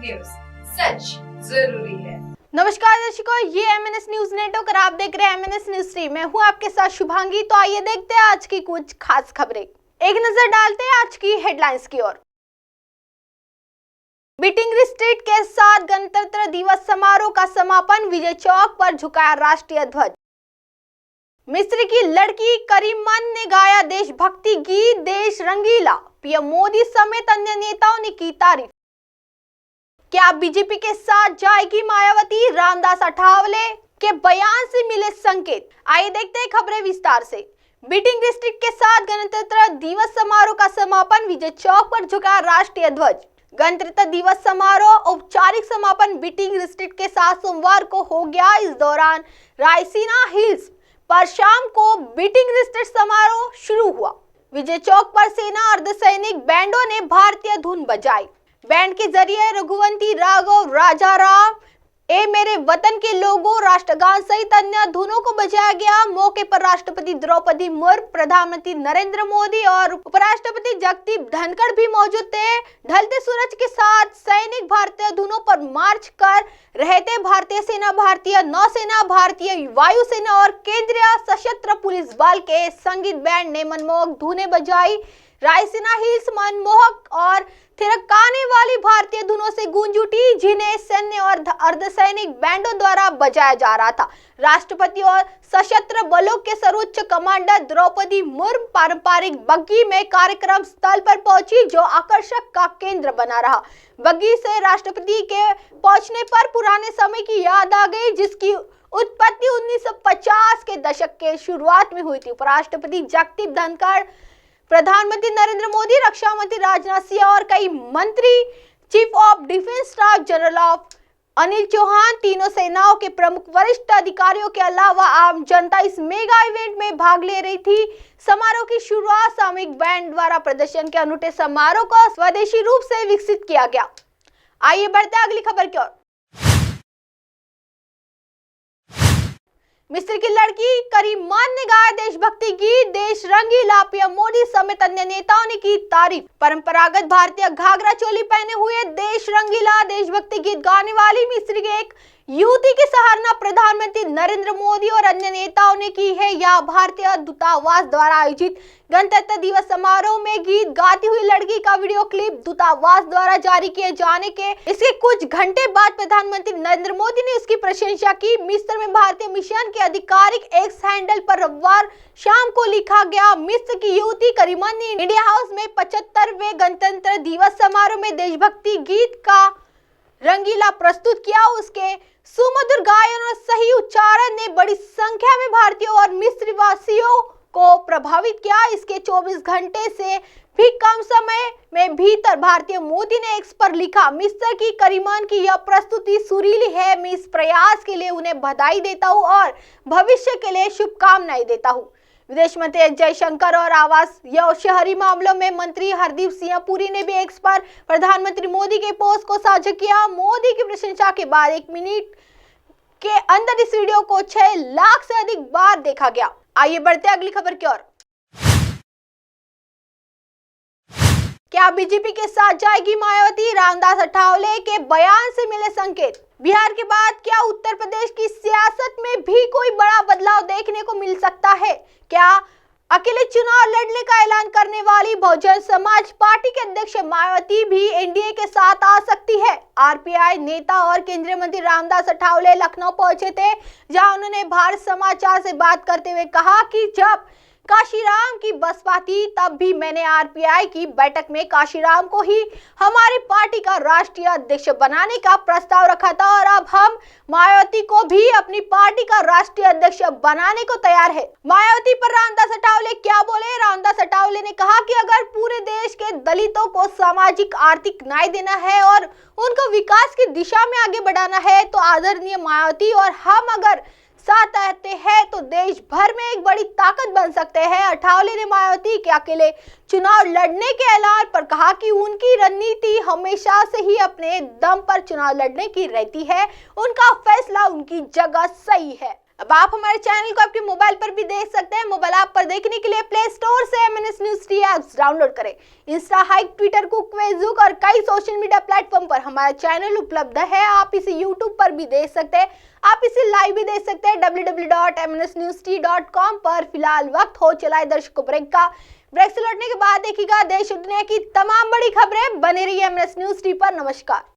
News, सच जरूरी है। नमस्कार दर्शकों, ये एमएनएस न्यूज नेटवर्क और आप देख रहे हैं एमएनएस न्यूज स्ट्रीम। मैं हूं आपके साथ शुभांगी। तो आइए देखते हैं आज की कुछ खास खबरें। एक नजर डालते हैं आज की हेडलाइंस की ओर। बीटिंग रिट्रीट के साथ गणतंत्र दिवस समारोह का समापन, विजय चौक पर झुकाया राष्ट्रीय ध्वज। मिस्र की लड़की करीमन ने गाया देशभक्ति गीत देश रंगीला, पीएम मोदी समेत अन्य नेताओं ने की तारीफ। क्या बीजेपी के साथ जाएगी मायावती, रामदास अठावले के बयान से मिले संकेत। आइए देखते हैं खबरें विस्तार से। बीटिंग रिट्रीट के साथ गणतंत्र दिवस समारोह का समापन, विजय चौक पर झुका राष्ट्रीय ध्वज। गणतंत्र दिवस समारोह औपचारिक समापन बीटिंग रिट्रीट के साथ सोमवार को हो गया। इस दौरान रायसीना हिल्स पर शाम को बीटिंग रिट्रीट समारोह शुरू हुआ। विजय चौक पर सेना अर्धसैनिक बैंडों ने भारतीय धुन बजाई। बैंड के जरिए रघुवंती राघव, राजा राम, ए मेरे वतन के लोगों, राष्ट्रगान सहित अन्य धुनों को बजाया गया। मौके पर राष्ट्रपति द्रौपदी मुर्मू, प्रधानमंत्री नरेंद्र मोदी और उपराष्ट्रपति जगदीप धनखड़ भी मौजूद थे। ढलते सूरज के साथ सैनिक भारतीय धुनों पर मार्च कर रहे थे। भारतीय सेना, भारतीय नौसेना, भारतीय वायुसेना और केंद्रीय सशस्त्र पुलिस बल के संगीत बैंड ने मनमोहक धुनें बजाई। रायसीना हिल्स मनमोहक और थिरकाने वाली भारतीय धुनों से गूंज उठी, जिन्हें सैन्य और अर्धसैनिक बैंडों द्वारा बजाया जा रहा था। राष्ट्रपति और सशस्त्र बलों के सर्वोच्च कमांडर द्रौपदी मुर्मू पारंपरिक बग्गी में कार्यक्रम स्थल पर पहुंची, जो आकर्षक का केंद्र बना रहा। बग्गी से राष्ट्रपति के पहुंचने पर पुराने समय की याद आ गई, जिसकी उत्पत्ति 1950 के दशक के शुरुआत में हुई थी। उपराष्ट्रपति जगदीप धनखड़, प्रधानमंत्री नरेंद्र मोदी, रक्षा मंत्री राजनाथ सिंह और कई मंत्री, chief of defence staff general of Anil Chauhan, तीनों सेनाओं के प्रमुख वरिष्ठ अधिकारियों के अलावा आम जनता इस मेगा इवेंट में भाग ले रही थी। समारोह की शुरुआत सामूहिक बैंड द्वारा प्रदर्शन के अनूठे समारोह को स्वदेशी रूप से विकसित किया गया। आइए बढ़ते हैं अगली खबर की ओर। मिस्र की लड़की करीमन ने गाया देशभक्ति गीत देश रंगीला, पीएम मोदी समेत अन्य नेताओं ने की तारीफ। परंपरागत भारतीय घाघरा चोली पहने हुए देश रंगीला देशभक्ति गीत गाने वाली मिस्र की एक युवती की सराहना प्रधानमंत्री नरेंद्र मोदी और अन्य नेताओं ने की है। यह भारतीय दूतावास द्वारा आयोजित गणतंत्र दिवस समारोह में गीत गाती हुई लड़की का वीडियो क्लिप दूतावास द्वारा जारी किए जाने के इसके कुछ घंटे बाद प्रधानमंत्री नरेंद्र मोदी ने इसकी प्रशंसा की। मिस्र में भारतीय मिशन के आधिकारिक एक्स हैंडल पर रविवार शाम को लिखा गया, मिस्र की युवती करीमन ने इंडिया हाउस में 75वें गणतंत्र दिवस समारोह में देशभक्ति गीत का रंगीला प्रस्तुत किया। उसके सुमधुर गायन और सही उच्चारण ने बड़ी संख्या में भारतीयों और मिस्र वासियों को प्रभावित किया। इसके 24 घंटे से भी कम समय में भीतर भारतीय मोदी ने एक्स पर लिखा, मिस्र की करीमन की यह प्रस्तुति सुरीली है। मैं इस प्रयास के लिए उन्हें बधाई देता हूँ और भविष्य के लिए शुभकामनाएं देता हूँ। विदेश मंत्री एस जयशंकर और आवास या शहरी मामलों में मंत्री हरदीप सिंह पुरी ने भी एक्स पर प्रधानमंत्री मोदी के पोस्ट को साझा किया। मोदी की प्रशंसा के बाद 1 मिनट के अंदर इस वीडियो को 6 लाख से अधिक बार देखा गया। आइए बढ़ते अगली खबर की ओर। क्या बीजेपी के साथ जाएगी मायावती, रामदास अठावले के बयान से मिले संकेत। बिहार के बाद क्या उत्तर प्रदेश की सियासत में भी कोई बड़ा बदलाव देखने को मिल सकता है? क्या अकेले चुनाव लड़ने का ऐलान करने वाली बहुजन समाज पार्टी के अध्यक्ष मायावती भी एनडीए के साथ आ सकती है? आरपीआई नेता और केंद्रीय मंत्री रामदास अठावले लखनऊ पहुंचे थे, जहां उन्होंने भारत समाचार से बात करते हुए कहा कि जब काशीराम की बसपा थी तब भी मैंने आरपीआई की बैठक में काशीराम को ही हमारी पार्टी का राष्ट्रीय अध्यक्ष बनाने का प्रस्ताव रखा था और अब हम मायावती को भी अपनी पार्टी का राष्ट्रीय अध्यक्ष बनाने को तैयार है। मायावती पर रामदास अठावले क्या बोले? रामदास अठावले ने कहा कि अगर पूरे देश के दलितों को सामाजिक आर्थिक न्याय देना है और उनको विकास की दिशा में आगे बढ़ाना है तो आदरणीय मायावती और हम अगर साथ आते हैं तो देश भर में एक बड़ी ताकत बन सकते हैं। अठावले ने मायावती के अकेले चुनाव लड़ने के ऐलान पर कहा कि उनकी रणनीति हमेशा से ही अपने दम पर चुनाव लड़ने की रहती है, उनका फैसला उनकी जगह सही है। अब आप हमारे चैनल को आपके मोबाइल पर भी देख सकते हैं। मोबाइल ऐप पर देखने के लिए प्ले स्टोर से MNS News T apps download करें। इंस्टा, हाइक, ट्विटर, कुक, फेसबुक और कई सोशल मीडिया प्लेटफॉर्म पर हमारा चैनल उपलब्ध है। आप इसे यूट्यूब पर भी देख सकते हैं। आप इसे लाइव भी देख सकते हैं www.mnsnewst.com पर। फिलहाल वक्त हो चला है दर्शकों ब्रेक का। ब्रेक से लौटने के बाद देखिएगा देश और दुनिया की तमाम बड़ी खबरें। बने रहिए MNS News T पर। नमस्कार।